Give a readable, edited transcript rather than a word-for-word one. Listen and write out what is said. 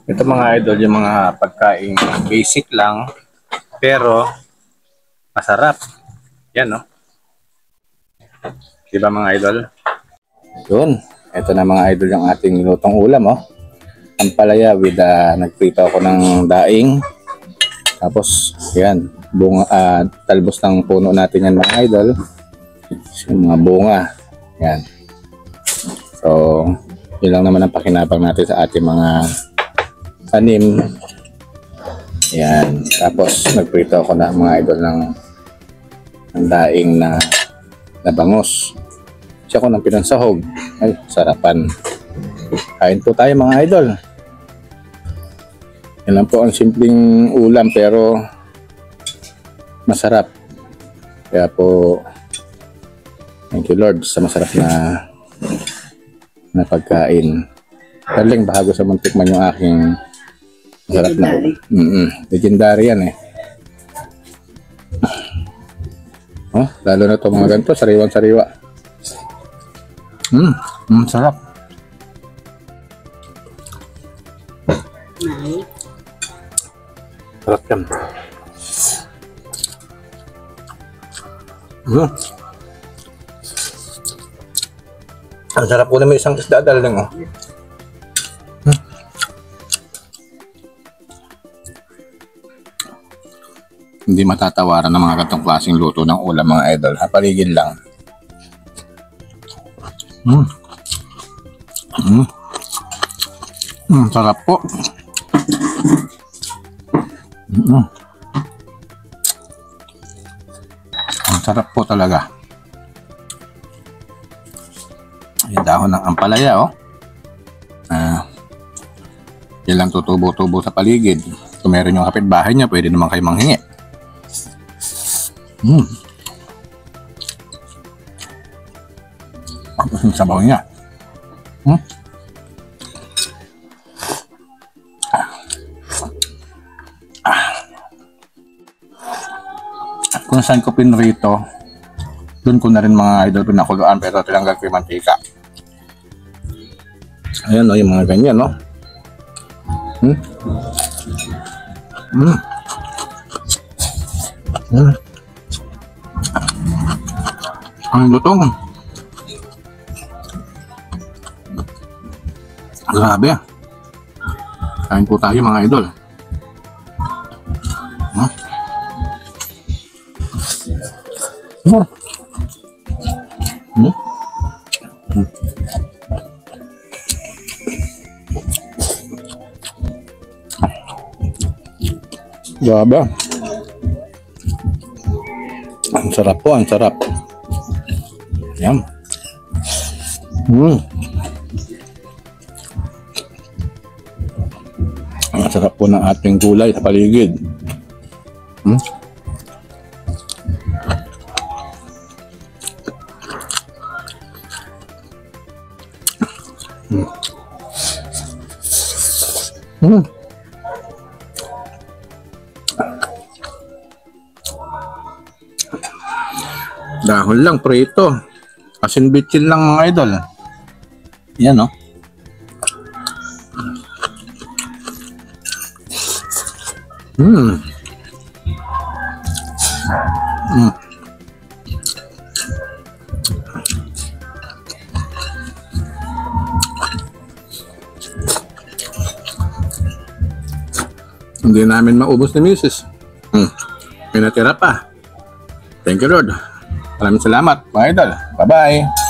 Ito mga idol, yung mga pagkain basic lang pero masarap. Yan, no? Diba mga idol? Yun. Ito na mga idol yung ating lutong ulam, oh. Ampalaya with nagprito ako ng daing. Tapos, yan. Bunga, talbos ng puno natin yan mga idol. Yung mga bunga. Yan. So, yun lang naman ang pakinabang natin sa ating mga tanim. Yan. Tapos, nagprito ako na mga idol ng daing na bangus. Siya ko ng pinansahog. Ay, sarapan. Kain po tayo mga idol. Yan lang po ang simpleng ulam pero masarap. Kaya po, thank you Lord sa masarap na pagkain. Darling, bago sa muntikman yung aking masarap na. Legendary yan eh. Oh, lalo na ito mga ganito, sariwang-sariwa. Sarap. Sarap yan. Ang sarap po naman isang isda dalang, oh. Hindi matatawaran ng mga ganitong klaseng luto ng ulam mga idol. Paligid lang. Sarap po. Ang sarap po talaga. Yung dahon ng ampalaya, oh. Yan lang tutubo-tubo sa paligid. Kung meron yung kapitbahay niya, pwede naman kayo manghingi. Ang sabaw niya. Kung saan ko pinrito, doon ko na rin mga idol pinakuluan pero tinanggal ko yung mantika. Ayan, no, yung mga ganyan, no? Ang lutong. Grabe. Kain po tayo mga idol. Grabe. Ang sarap po, ang sarap. Yan. Ang sarap po ng ating gulay sa paligid. Dahon lang, prito. Asin bitchin lang mga idol. Yan, no? Hindi namin maubos ni Mrs. May natira pa. Thank you Lord. Maraming salamat mga idol. Bye-bye.